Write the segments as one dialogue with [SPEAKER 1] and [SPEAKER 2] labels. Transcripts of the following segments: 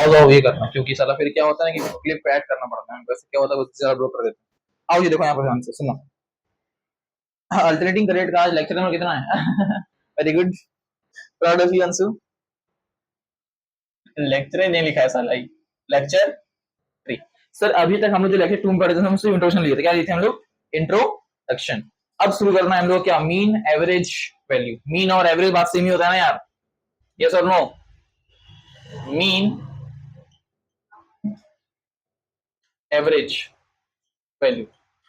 [SPEAKER 1] आओ ये करना, क्योंकि साला फिर क्या होता है कि क्लिप ऐड करना पड़ता है, वैसे क्या होता है उससे ज्यादा ब्रो कर देते हैं। आओ ये देखो यहाँ पर ध्यान से सुनो। अल्टरनेटिंग करेक्ट का आज लेक्चर नंबर कितना है? Very good, proud of you Anshu. Lecture नहीं लिखा है साला ही, लेक्चर 3। सर अभी तक हम लोग जो लेक्चर 2 में पढ़े थे हम उससे इंट्रोडक्शन लिए थे, क्या लिए थे हम लोग? इंट्रोडक्शन। अब शुरू करना है हम लोग क्या, मीन एवरेज वैल्यू। मीन और एवरेज बात सेम ही होता है ना यार, यस और no? Mean average value.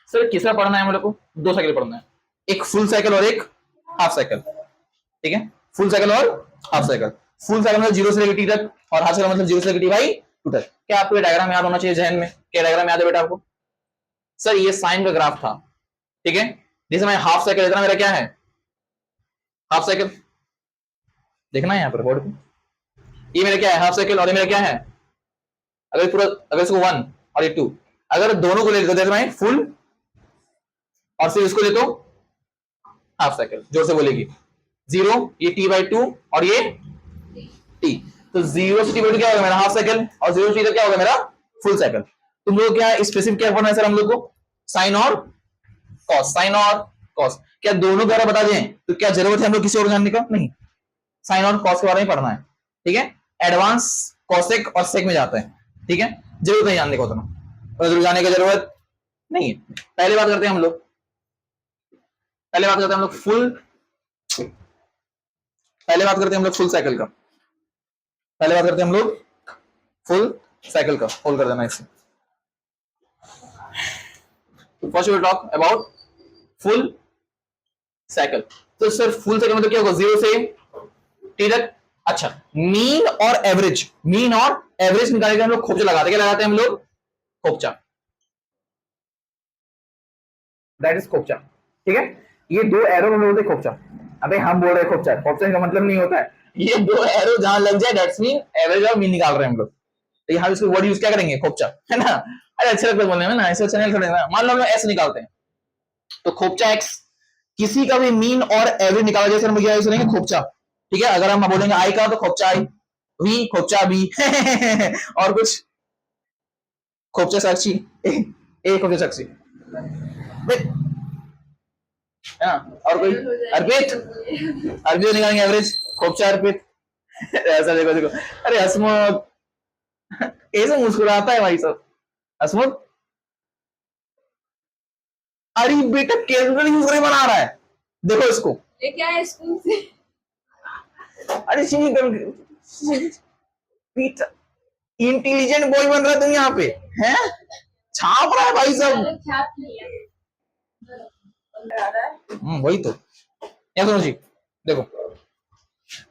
[SPEAKER 1] Sir किसका पढ़ना है हम लोग को? दो साइकिल पढ़ना है, एक फुल साइकिल और एक हाफ साइकिल, ठीक है? फुल साइकिल और हाफ साइकिल। फुल साइकिल मतलब 0 से लेकर टी तक, और हाफ साइकिल मतलब 0 से लेकर टी बाई 2 तक। क्या आपको ये डायग्राम याद होना चाहिए जहन में? क्या डायग्राम याद है बेटा आपको? सर ये साइन का ग्राफ था, ठीक है? जैसे मैं हाफ साइकिल इतना, मेरा क्या है? Half cycle. देखना है यहाँ पर बोर्ड पे, ये मेरा क्या है? Half cycle. और ये मेरा क्या है? अगर पूरा, अगर इसको 1 और ये 2, अगर दोनों को ले लेते मैं फुल, और फिर इसको ले तो हाफ साइकिल, जोर से बोलेगी। 0, ये टी बाई 2 और ये टी, तो 0 से टी बाई 2 क्या होगा मेरा? Half cycle. और 0 से टी तक क्या होगा मेरा? Full cycle. तुम लोग क्या स्पेसिफिक क्या पढ़ना है सर हम लोग को? साइन और कॉस, साइन और कॉस। क्या दोनों द्वारा बता दें तो क्या जरूरत है हम लोग किसी और जानने का? नहीं, साइन और कॉस के बारे में पढ़ना है, ठीक है? एडवांस कॉसेक और सेक में जाता है, ठीक है? जरूरत नहीं जानने को उतना, तो जाने की जरूरत नहीं है। पहले बात करते हैं हम लोग, पहले बात करते हैं हम लोग फुल, पहले बात करते हैं हम लोग फुल साइकिल का। पहले बात करते हैं हम लोग फुल साइकिल का। होल्ड कर देना इसे। First we will talk about full cycle. तो सर फुल साइकिल मतलब क्या होगा? 0 से टी तक। अच्छा, मीन और एवरेज, मीन और एवरेज निकालने के हम लोग खोपचा लगाते हैं। क्या लगाते हैं हम लोग? खोपचा, दैट इज खोपचा, ठीक है? ये दो एरो में बोलते हैं खोपचा। अबे हम बोल रहे हैं खोपचा, खोपचा का मतलब नहीं होता है। ये दो एरो जहां लग जाए दैट्स मीन एवरेज और मीन निकाल रहे हैं हम लोग। तो यहाँ इसको वर्ड यूज क्या करेंगे? खोपचा, है ना? अरे अच्छा लगता है बोलने में ना, ऐसे चैनल थोड़े ना। मान लो हम लोग एस निकालते हैं, तो खोपचा एक्स। किसी का भी मीन और एवरेज निकाला जाए सर हम क्या यूज करेंगे? खोपचा, ठीक है? अगर हम बोलेंगे आई का तो खोपचा आई, वी खोपचा बी और कुछ खोपचा साक्षी ए खोपचा साक्षी, है ना? और कोई अर्पित, अर्पित निकालेंगे एवरेज, खोपचा अर्पित ऐसा देखो देखो, अरे हसमुख ऐसे मुस्कुराता है भाई साहब, हसमुख। अरे बेटा कैलकुलेटर यूज करके बना रहा है, देखो इसको। ये क्या है स्कूल से? अरे बेटा इंटेलिजेंट बॉय बन रहा है तुम यहाँ पे, हैं? छाप रहा है भाई साहब। वही तो। या सुनो जी, देखो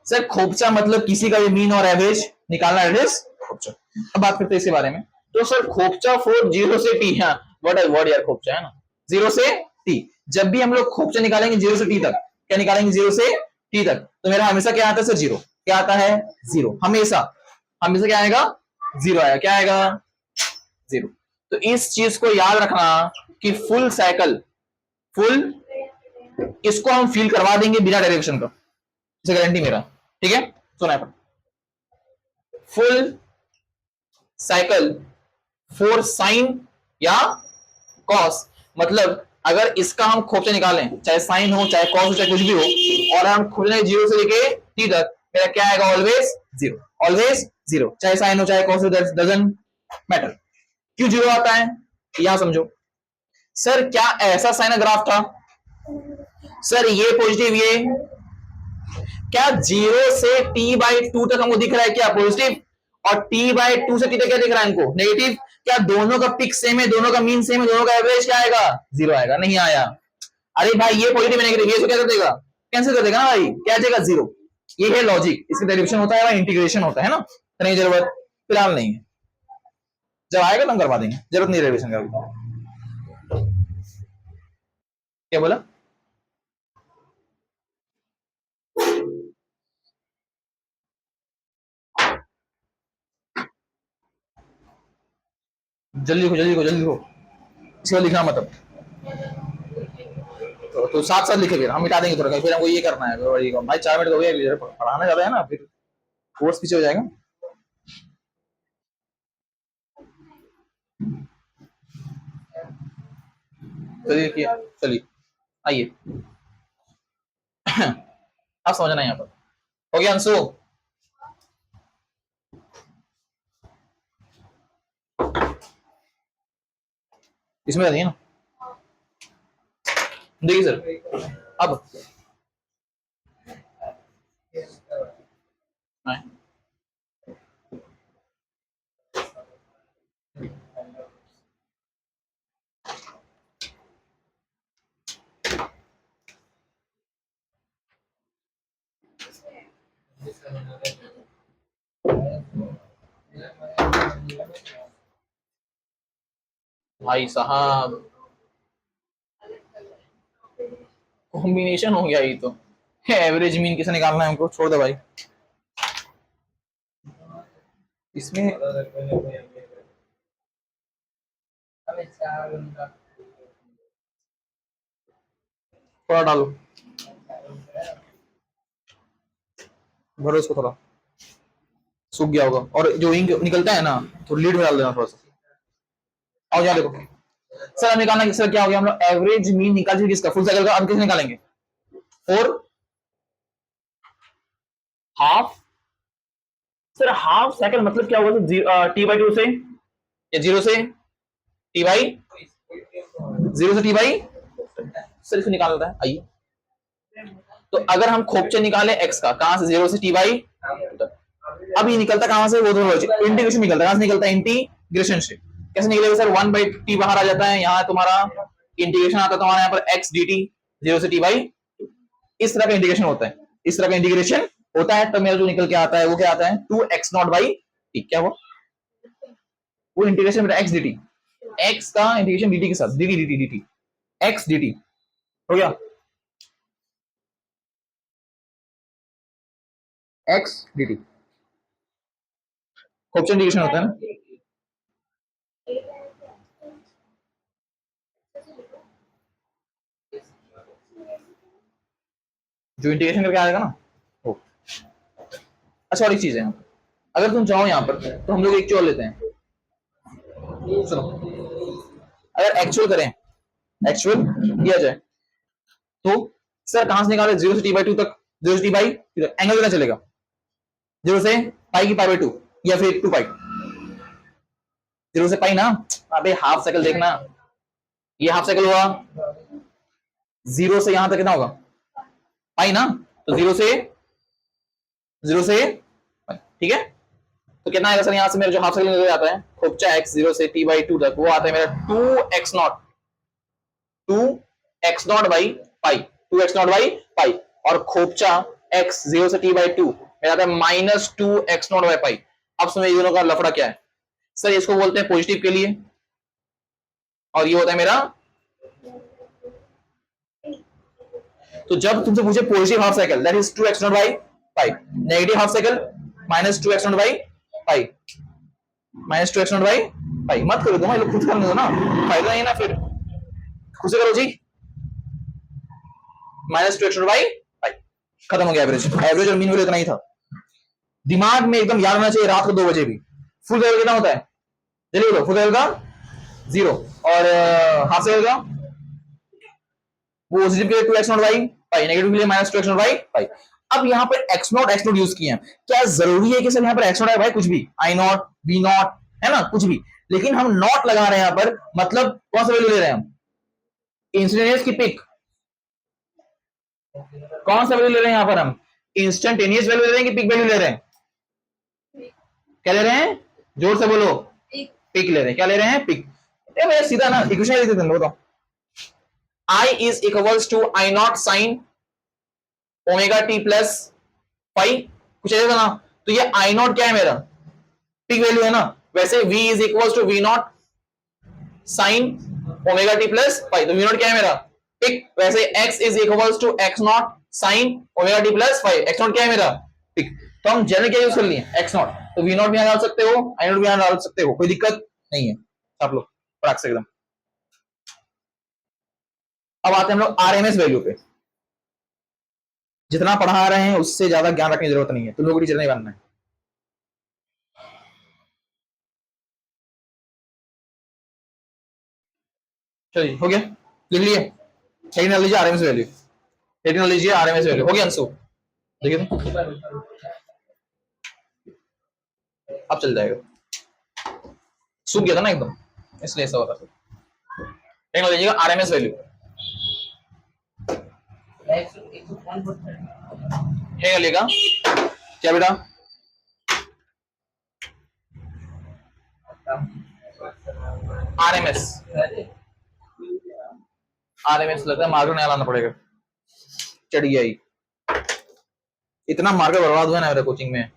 [SPEAKER 1] सर खोपचा मतलब किसी का भी मीन और एवरेज निकालना, एवरेज खोपचा। अब बात करते हैं इसके बारे में। तो सर खोपचा फॉर 0 से टी, हाँ व्हाट इज वर्ड यार, खोपचा है ना? 0 से टी। जब भी हम लोग खोपचा निकालेंगे 0 से टी तक, क्या निकालेंगे? 0 से टी तक, तो मेरा हमेशा क्या आता है सर? 0। क्या आता है? 0। हमेशा, हमेशा क्या आएगा? 0 आएगा। क्या आएगा? 0। तो इस चीज को याद रखना कि फुल साइकिल, फुल इसको हम फील करवा देंगे बिना डेरिवेशन का, इसे गारंटी मेरा, ठीक है? सुना है फुल साइकिल फॉर साइन या कॉस, मतलब अगर इसका हम खोपचा निकालें, चाहे साइन हो चाहे कॉस हो चाहे कुछ भी हो, और हम खोपचे 0 से लेके टी तक, मेरा क्या आएगा? ऑलवेज 0, ऑलवेज 0, चाहे साइन हो चाहे कॉस हो, डजंट मैटर। क्यों 0 आता है यहां समझो। सर क्या ऐसा साइन ग्राफ था सर, ये पॉजिटिव, ये क्या 0 से टी बाई 2 तक हमको दिख रहा है क्या? पॉजिटिव। और टी बाई 2 से टी तक क्या दिख रहा है हमको? नेगेटिव। क्या दोनों का पिक सेम है, दोनों का मीन सेम है, दोनों का एवरेज क्या आएगा? 0 आएगा। नहीं आया। अरे भाई ये पॉजिटिव नेगेटिव, ये क्या कर देगा? कैंसिल कर देगा ना भाई, क्या जाएगा? 0। ये है लॉजिक, इसकी डेरिवेशन होता है, इंटीग्रेशन होता है ना, तो नहीं जरूरत फिलहाल नहीं है, जब आएगा तो हम करवा देंगे, जरूरत नहीं डेरिवेशन का। क्या बोला? जल्दी लिखो, जल्दी लिखो, जल्दी लिखो, इसके बाद लिखना मतलब तो साथ साथ लिखे, फिर हम मिटा देंगे थोड़ा, फिर हमको ये करना है भाई 4 मिनट हो गए, पढ़ाना ज्यादा है ना, फिर कोर्स पीछे हो जाएगा। चलिए किया, चलिए आइए। आप समझना यहाँ पर हो गया अंशु। इसमें नहीं है ना, देखिए सर अब आए। भाई साहब कॉम्बिनेशन हो गया ये तो। एवरेज मीन कैसे निकालना है हमको, छोड़ दो भाई इसमें। थोड़ा डालो, भरो इसको, थोड़ा सूख गया होगा, और जो इंक निकलता है ना तो लीड में डाल देना थोड़ा सा। आओ यहाँ देखो सर, हम निकालना सर क्या हो गया, हम लोग एवरेज मीन निकाल चुके किसका, फुल साइकिल का। अब कैसे निकालेंगे, four half. Sir half cycle मतलब क्या होगा, टी बाई टू से या जीरो से टी बाई, जीरो से टी बाई, सर इसको निकाल लेता है आइए। तो अगर हम खोपचे निकाले एक्स का, कहां से, जीरो से टी बाई, अब ये निकलता कहां से, वो दोनों इंटीग्रेशन निकलता है, कहां से निकलता है, इंटीग्रेशन से। कैसे निकलेगा सर, वन बाई टी बाहर आ जाता है, यहाँ तुम्हारा इंटीग्रेशन आता है तुम्हारा यहाँ पर एक्स डी टी, जीरो से टी बाई, इस तरह का इंटीग्रेशन होता है, इस तरह का इंटीग्रेशन होता है। तो मेरा जो निकल के आता है वो क्या आता है, two x not by t, क्या वो इंटीग्रेशन मेरा एक्स डी टी, एक्स का इंटीग्रेशन डी टी के साथ, d t d t d t, x d t हो गया, x d t option integration होता है ना। जो इंटीग्रेशन करके आएगा ना वो। अच्छा और एक चीज है, अगर तुम चाहो यहाँ पर तो हम लोग एक चोर लेते हैं, सुनो, अगर एक्चुअल करें, एक्चुअल किया जाए तो सर कहां से निकाले, जीरो से टी बाई टू तक, जीरो से टी बाई एंगल कितना चलेगा, जीरो से पाई की पाई बाई टू, या फिर टू पाई, जीरो से पाई ना। अबे हाफ साइकिल देखना, ये हाफ साइकिल हुआ, जीरो से यहां तक कितना होगा, पाई ना, तो जीरो से ठीक है। तो कितना आएगा सर, यहाँ से मेरा जो हाफ साइकिल निकल जाता है खोपचा एक्स, जीरो से टी बाई टू तक, वो आता है मेरा two x naught, two x not by pi, two x not by pi, और खोपचा एक्स जीरो से टी बाई टू मेरा आता है minus two x not by pi. अब समझ दोनों का लफड़ा क्या है सर, इसको बोलते हैं पॉजिटिव के लिए, और ये होता है मेरा। तो जब तुमसे पूछे positive half cycle, that is two x not by pi, negative half cycle minus two x not by pi, minus two x not by pi. मत करो तुम, खुद करने दो ना, फायदा नहीं ना फिर, खुद से करो जी, minus two x not by pi, खत्म हो गया एवरेज। एवरेज और मीन वैल्यू इतना ही था, दिमाग में एकदम याद होना चाहिए, रात को 2 बजे भी। फुल साइकिल कितना होता है, चलिए बोलो, फुल साइकिल का जीरो, और हाफ साइकिल का पॉजिटिव के लिए two x not by pi, negative के लिए minus two x not by pi. अब यहाँ पर एक्स नॉट यूज किए हैं, क्या जरूरी है कि सर यहाँ पर एक्स नॉट है, भाई कुछ भी, आई नॉट बी नॉट है ना, कुछ भी, लेकिन हम नॉट लगा रहे हैं यहाँ पर, मतलब कौन सा वैल्यू ले रहे हैं हम, इंस्टेंटेनियस की पिक, कौन सा वैल्यू ले रहे हैं यहाँ पर हम, इंस्टेंटेनियस वैल्यू ले रहे हैं कि पिक वैल्यू ले रहे हैं, क्या ले रहे हैं, जोर से बोलो, पिक ले रहे हैं, क्या ले रहे हैं, पिक। भैया सीधा ना इक्वेशन लिख देते हैं, बताओ, I is equals to I not sine omega t plus पाई, कुछ ऐसा ना। तो ये I नॉट क्या है मेरा, पिक वैल्यू है ना, वैसे V is equals to V naught sine omega t plus pi, तो V नॉट क्या है मेरा, पिक। वैसे X is equals to X naught sine omega t plus pi, X naught क्या है मेरा, पिक। तो हम जनरल क्या यूज कर लिए, X नॉट, तो V नॉट भी डाल सकते हो, I नॉट भी डाल सकते हो, कोई दिक्कत नहीं है आप लोग, पढ़ा से एकदम। अब आते हैं हम लोग आरएमएस वैल्यू पे, जितना पढ़ा रहे हैं उससे ज्यादा ज्ञान रखने की जरूरत नहीं है, तुम लोगों को टीचर नहीं बनना है। चलिए हो गया, लिख लिए, हेडिंग डाल लीजिए आरएमएस वैल्यू, हेडिंग डाल लीजिए आरएमएस वैल्यू। हो गया अंशु? देखिए तो अब चल जाएगा, सूख गया था ना एकदम, इसलिए ऐसा होता है। हेडिंग डाल लीजिएगा आरएमएस वैल्यू, है लेगा क्या बेटा? आरएमएस, आरएमएस लगता है मार्कर नया लाना पड़ेगा, चढ़ गया ही, इतना मार्कर बर्बाद हुआ ना मेरे कोचिंग में।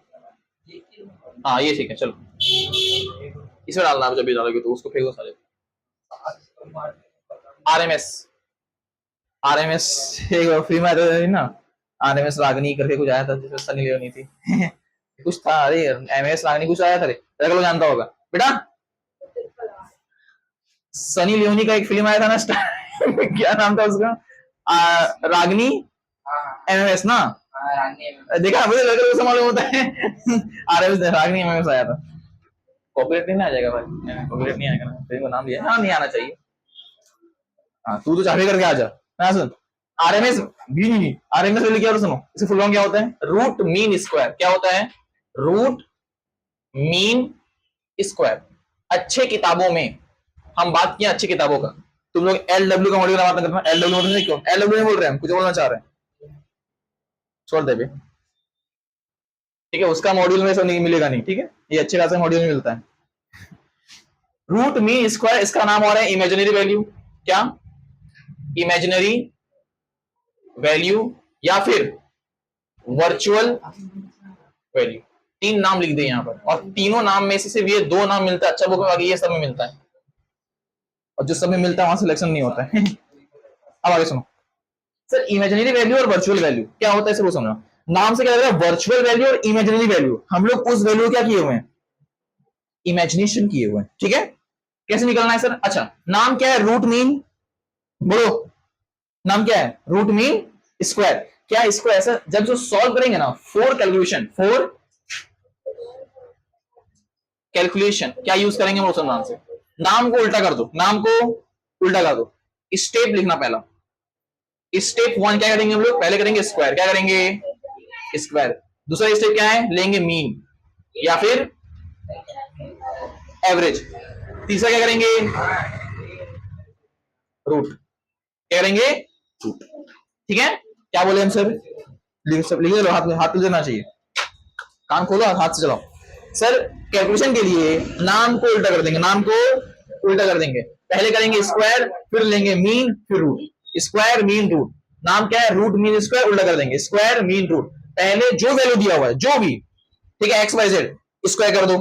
[SPEAKER 1] हाँ ये ठीक है, चलो इसमें डालना, जब भी डालोगे तो उसको फेंको सारे। आरएमएस, आरएमएस एक फ्री में आता था ना, आरएमएस रागनी करके कुछ आया था जिसमें सनी लियोनी थी कुछ था, अरे एमएस रागनी कुछ आया था, रे लोग जानता होगा बेटा। सनी लियोनी का एक फिल्म आया था ना क्या नाम था उसका? रागनी एमएस ना, देखा मुझे लगा उससे मालूम होता है आरएमएस रागनी एमएस आया था। कॉपीराइट नहीं आ जाएगा भाई? कॉपीराइट नहीं आएगा ना, फिल्म का नाम लिया, हाँ नहीं आना चाहिए। हाँ तू तो चाहे करके आ जा ना। सुन आरएमएस भी नहीं, आरएमएस वैल्यू क्या, सुनो इसे फुल फॉर्म क्या होता है? Root mean square. क्या होता है? Root mean square. अच्छे किताबों में हम बात किया, अच्छी किताबों का, तुम लोग एलडब्ल्यू का मॉड्यूल बात करते हैं, एलडब्ल्यू मॉड्यूल नहीं, क्यों एलडब्ल्यू नहीं बोल रहे हैं, हम कुछ बोलना चाह रहे हैं, छोड़ दे भी, ठीक है उसका मॉड्यूल में सब नहीं मिलेगा नहीं, ठीक है ये अच्छे खासे मॉड्यूल में मिलता है। रूट मीन स्क्वायर, इसका नाम और है इमेजिनरी वैल्यू। क्या? इमेजिनरी वैल्यू या फिर वर्चुअल वैल्यू। तीन नाम लिख दे यहां पर, और तीनों नाम में से सिर्फ ये दो नाम मिलता है अच्छा बुक में, बाकी ये सब में मिलता है, और जो सब में मिलता है वहां सिलेक्शन नहीं होता है अब आगे सुनो सर, इमेजिनरी वैल्यू और वर्चुअल वैल्यू क्या होता है, सिर्फ समझना। नाम से क्या लग रहा है? वर्चुअल वैल्यू और इमेजिनरी वैल्यू, हम लोग उस वैल्यू क्या किए हुए हैं? इमेजिनेशन किए हुए हैं, ठीक है। कैसे निकलना है सर? अच्छा नाम क्या है? रूट मीन, बोलो नाम क्या है? Root mean square. क्या इसको ऐसा जब जो सॉल्व करेंगे ना, फोर कैलकुलेशन, फोर कैलकुलेशन क्या यूज करेंगे हम नाम से? नाम को उल्टा कर दो, नाम को उल्टा कर दो, स्टेप लिखना पहला। स्टेप वन क्या करेंगे हम लोग? पहले करेंगे स्क्वायर, क्या करेंगे? स्क्वायर। दूसरा स्टेप क्या है? लेंगे मीन या फिर एवरेज। तीसरा क्या करेंगे? रूट। क्या करेंगे? रूट, ठीक है। क्या बोले हम सर? लिख लो, हाथ में हाथ देना चाहिए, कान खोलो हाथ से चलाओ। सर कैलकुलेशन के लिए नाम को उल्टा कर देंगे, नाम को उल्टा कर देंगे, पहले करेंगे स्क्वायर, फिर लेंगे मीन, फिर रूट। स्क्वायर मीन रूट, नाम क्या है? रूट मीन स्क्वायर, उल्टा कर देंगे स्क्वायर मीन रूट। पहले जो वैल्यू दिया हुआ है जो भी, ठीक है, एक्स वाई जेड, स्क्वायर कर दो,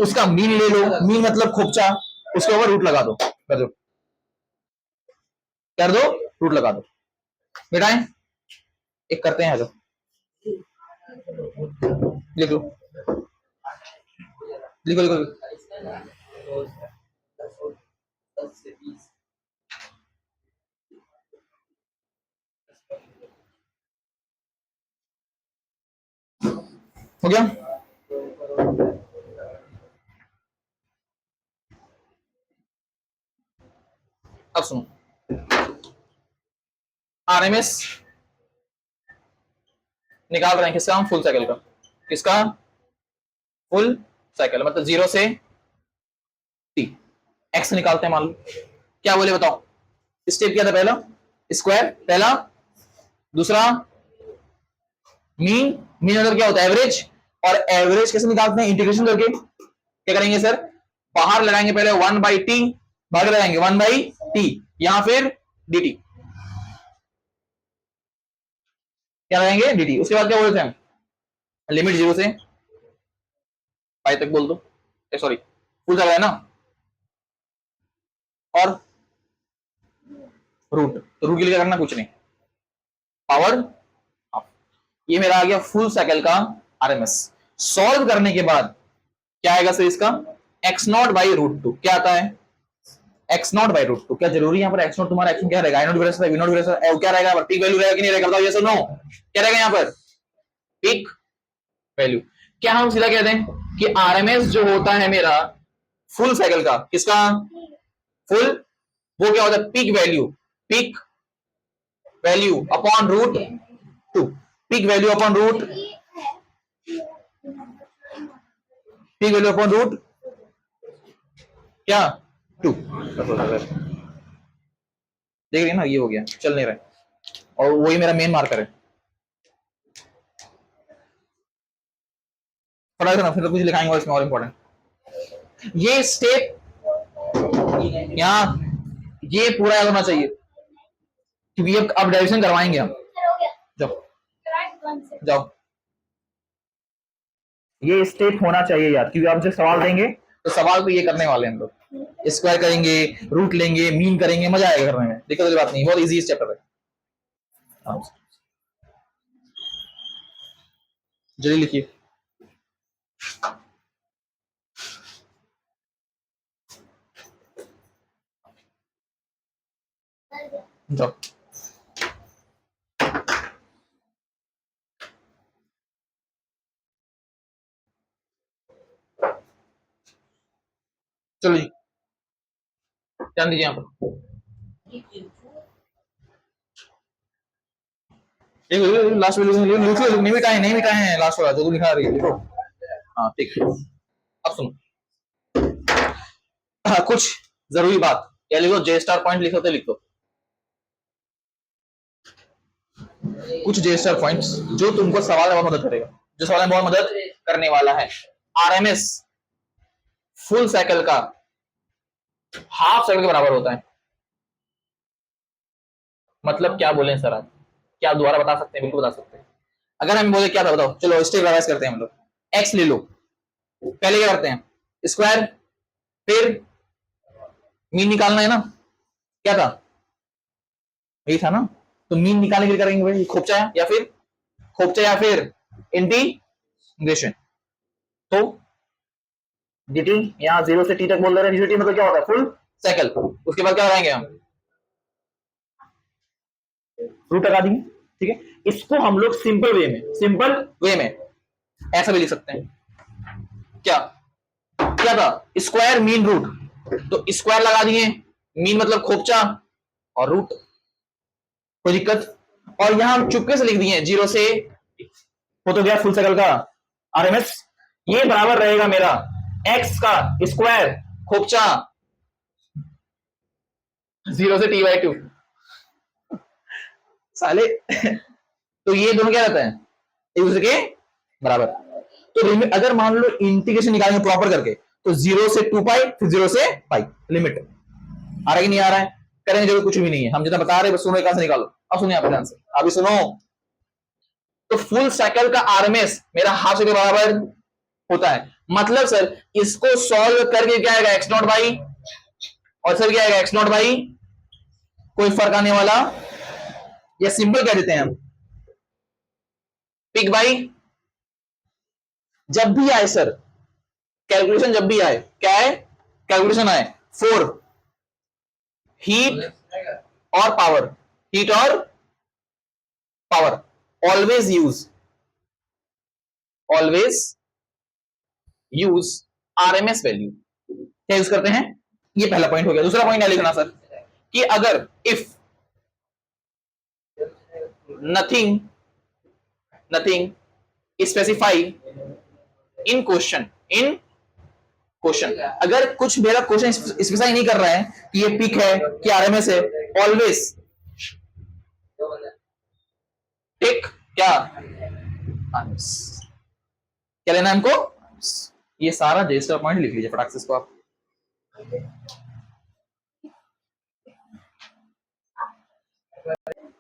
[SPEAKER 1] उसका मीन ले लो, मीन मतलब खोपचा, उसके ऊपर रूट लगा दो, कर दो, कर दो, रूट लगा दो। बेटा एक करते हैं, जो लिख लो, लिखो लिखो, हो गया। अब सुनो, आरएमएस निकाल रहे हैं किसका? हम फुल साइकिल का। किसका? फुल साइकिल, मतलब 0 से t। एक्स निकालते हैं, मान लो क्या बोले बताओ? स्टेप क्या था? पहला स्क्वायर, पहला, दूसरा मीन, मीन मतलब क्या होता है? एवरेज। और एवरेज कैसे निकालते हैं? इंटीग्रेशन करके। क्या करेंगे सर? बाहर लगाएंगे पहले 1/t, बाहर लगाएंगे 1/t, यहां फिर dt, क्या लगाएंगे? dt। उसके बाद क्या बोलते हैं? लिमिट 0 से पाई तक बोल दो, सॉरी फुल साइकिल है ना, और रूट, तो रूट के लिए क्या करना? कुछ नहीं, पावर अप। ये मेरा आ गया फुल साइकिल का आरएमएस। सॉल्व करने के बाद क्या आएगा सर? इसका x0/√2। क्या आता है? x0/√2। क्या जरूरी है यहाँ पर x0? तुम्हारा x क्या रहेगा? i0 v0 क्या रहेगा? पीक वैल्यू रहेगा कि नहीं रहेगा? बताओ यस और नो। क्या रहेगा यहाँ पर? Peak value. क्या हम सीधा कहते हैं कि आरएमएस जो होता है मेरा फुल साइकिल का, किसका? फुल, वो क्या होता है? Peak value. Peak value upon root 2, peak value upon root, peak value upon root क्या 2। देख रही है ना, ये हो गया, चल नहीं रहा और वही मेरा मेन मार्कर है। पढ़ा ना, फिर तो कुछ लिखाएंगे और इसमें और इंपॉर्टेंट ये स्टेप यहाँ, ये पूरा याद होना चाहिए क्योंकि अब डायरेक्शन करवाएंगे हम। जाओ जाओ, ये स्टेप होना चाहिए यार, क्योंकि आप जब सवाल देंगे तो सवाल तो ये करने वाले हैं हम लोग, स्क्वायर करेंगे, रूट लेंगे, मीन करेंगे, मजा आएगा करने में, दिक्कत वाली बात नहीं, बहुत इजी चैप्टर है। जल्दी लिखिए। जाओ, चलो जी, ध्यान दीजिए यहाँ पर। लास्ट में नहीं मिटाए, नहीं मिटाए हैं, लास्ट वाला जो तू लिखा रही है लिखो। हाँ ठीक, अब सुनो। हाँ, कुछ जरूरी बात, क्या लिखो, जे स्टार पॉइंट लिखो तो लिख दो, कुछ जे स्टार पॉइंट्स जो तुमको सवाल में बहुत मदद करेगा, जो सवाल में बहुत मदद करने वाला है। आरएमएस फुल साइकिल का हाफ साइकिल के बराबर होता है। मतलब क्या बोले सर आप, क्या दोबारा बता सकते हैं? बिल्कुल बता सकते हैं। अगर हम बोले क्या था बताओ, चलो स्टेप रिवाइज करते हैं हम लोग। एक्स ले लो, पहले क्या करते हैं, स्क्वायर, फिर मीन निकालना है ना, क्या था, यही था ना, तो मीन निकालने के लिए करेंगे भाई खोपचा या फिर इंटीग्रेशन। तो dt यहाँ 0 से t तक बोल रहे हैं, dt मतलब क्या होता है, फुल साइकिल। उसके बाद क्या कराएंगे हम, रूट लगा देंगे, ठीक है। इसको हम लोग सिंपल वे में ऐसा भी लिख सकते हैं, क्या क्या था, स्क्वायर मीन रूट, तो स्क्वायर लगा दिए, मीन मतलब खोपचा और रूट, कोई दिक्कत। और यहां हम चुपके से लिख दिए 0 से, वो तो गया फुल साइकिल का आरएमएस, ये बराबर रहेगा मेरा एक्स का स्क्वायर खोपचा 0 से t/2 साले। तो ये दोनों क्या रहता है, एक दूसरे के बराबर। तो अगर मान लो इंटीग्रेशन निकालेंगे प्रॉपर करके, तो 0 से 2 पाई, फिर 0 से पाई, लिमिट आ रहा है कि नहीं आ रहा है, करेंगे जरूरत कुछ भी नहीं है, हम जितना बता रहे हैं बस सुनो, एक से निकालो। अब सुनिए आप ध्यान से, अभी सुनो। तो फुल साइकिल का आरएमएस मेरा हाफ साइकिल के बराबर होता है, मतलब सर इसको सॉल्व करके क्या आएगा, x नॉट बाई, और सर क्या आएगा, x नॉट बाई, कोई फर्क आने वाला, या सिंपल कह देते हैं हम पिक बाई। जब भी आए सर कैलकुलेशन, जब भी आए क्या है, कैलकुलेशन आए फॉर हीट और पावर, हीट और power, always use RMS value. क्या यूज करते हैं, ये पहला पॉइंट हो गया। दूसरा पॉइंट है लिखना सर कि अगर if nothing specify in question, अगर कुछ मेरा क्वेश्चन स्पेसिफाई नहीं कर रहा है कि ये पिक है कि आरएमएस है, ऑलवेज टिक क्या लेना है हमको, ये सारा जे पॉइंट लिख लीजिए फटाक से इसको आप।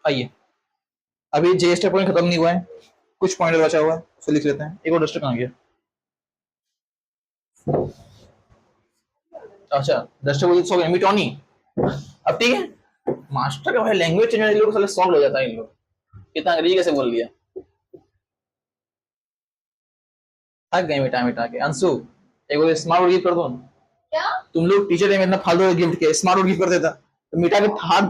[SPEAKER 1] आइए, अभी जे पॉइंट खत्म नहीं हुआ है, कुछ पॉइंट बचा हुआ है, उसे लिख लेते हैं। एक और डस्टर कहां गया, अच्छा डस्टर बोल सो मिटोनी। अब ठीक है, मास्टर का भाई लैंग्वेज चेंज लोग साले सॉल्व हो जाता है, इन लोग कितना अंग्रेजी कैसे बोल लिया, थक गए मिटा मिटा के। अंशु एक बार स्मार्ट वर्ड गिफ्ट कर दो, क्या तुम लोग टीचर डे में इतना फालतू गिफ्ट के स्मार्ट वर्ड गिफ्ट कर देता तो मिटा के थाक।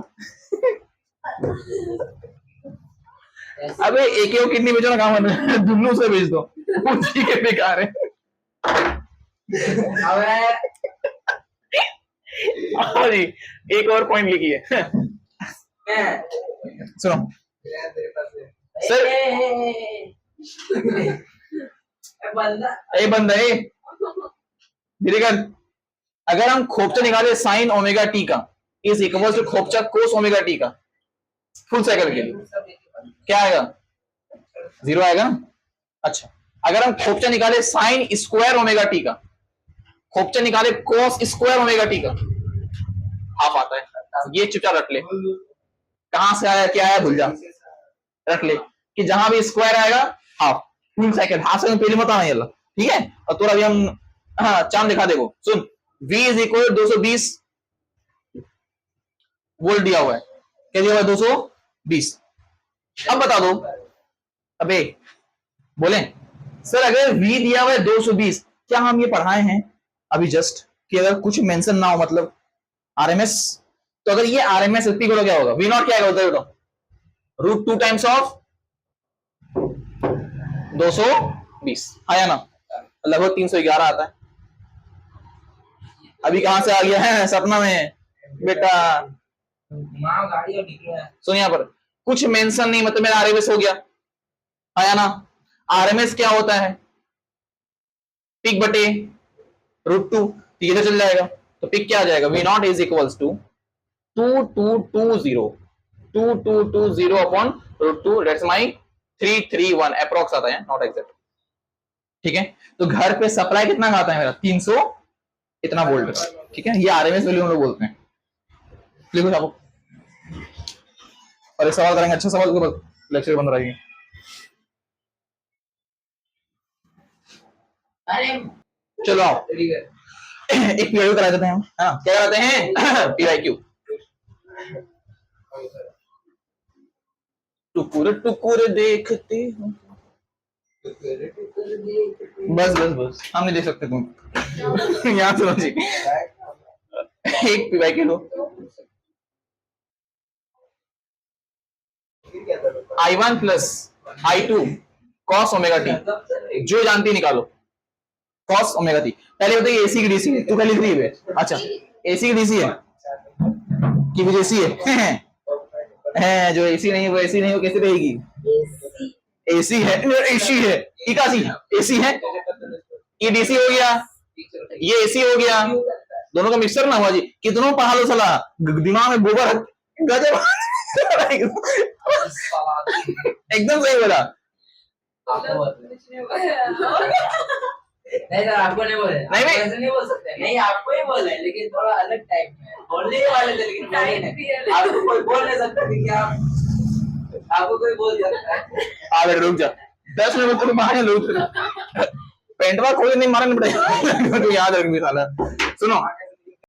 [SPEAKER 1] अबे एक एक किडनी बेचो ना, काम है दुन्नू से बेच दो, उसी के बेकार है। अबे एक और पॉइंट लिखिए, सुनो सर, ए बंदा ए धीरे कर। अगर हम खोपचा निकाले साइन ओमेगा टी का इज इक्वल टू खोपचा कोस ओमेगा टी का फुल साइकिल के लिए क्या आएगा? 0 आएगा ना। अच्छा, अगर हम खोपचा निकाले साइन स्क्वायर ओमेगा टी का, खोपचा निकाले कोस स्क्वायर ओमेगा टी का, हाफ आता है। ये चुपचाप रख ले, कहां से आया क्या आया भूल जा, रख ले कि जहां भी स्क्वायर आएगा half, full cycle half cycle पहले मत आना ये, ठीक है। और तो अभी हम हाँ चांद दिखा देखो, सुन V इज इक्वल 220 वोल्ट दिया हुआ है, क्या दिया हुआ है? 220। अब बता दो, अबे बोले सर अगर V दिया हुआ है 220, क्या हम ये पढ़ाए हैं अभी जस्ट कि अगर कुछ मेंशन ना हो मतलब RMS, तो अगर ये RMS एसपी को क्या होगा? V नॉट क्या होता है? √2 टाइम्स ऑफ 220 आया ना, लगभग 311 आता है। अभी कहां से आ गया है सपना में बेटा? सुन यहाँ पर कुछ मेंशन नहीं, मतलब मेरा RMS हो गया, आया ना। RMS क्या होता है? पिक बटे √2, ये तो चल जाएगा। तो पिक क्या आ जाएगा? V naught is equals to 2220 upon √2, that's my 331 approx आता है, नॉट एग्जैक्ट, ठीक है। तो घर पे सप्लाई कितना का आता है मेरा? 300 इतना वोल्ट, ठीक है। ये RMS वैल्यू हम लोग बोलते हैं। लिखो आप, और एक सवाल करेंगे, अच्छा सवाल के बाद लेक्चर बंद रहेगी। चलो आओ एक पीआईक्यू करा देते हैं हम, हाँ क्या कराते हैं? पीआईक्यू। टुकुर टुकुर देखते हो, बस बस बस हम नहीं देख सकते तुम यहाँ सुनो जी। एक पीआईक्यू लो, I1 plus I2 cos omega T, जो जानती निकालो कॉस ओमेगा टी। पहले बताइए एसी की डीसी है, तू क्या लिख रही है? अच्छा एसी की डीसी है कि भी एसी है जो एसी नहीं वो एसी नहीं वो कैसे रहेगी? एसी है, एसी है, इकासी एसी है, ये डीसी हो गया, ये एसी हो गया, दोनों का मिक्सर ना हुआ जी। कितनों पढ़ा लो साला, दिमाग में गोबर गजब एकदम सही बोला।
[SPEAKER 2] नहीं सर आपको नहीं बोले,
[SPEAKER 1] नहीं
[SPEAKER 2] ऐसे नहीं बोल सकते। नहीं आपको ही बोला है लेकिन थोड़ा अलग टाइप में बोलने वाले थे, लेकिन बोले नहीं। आपको कोई बोल नहीं सकता कि आपको कोई बोल सकता है।
[SPEAKER 1] आ रुक जा 10 मिनट तो बाहर लोग पेंटवा खोल नहीं मारने पड़ेगा। याद रख भी साला। सुनो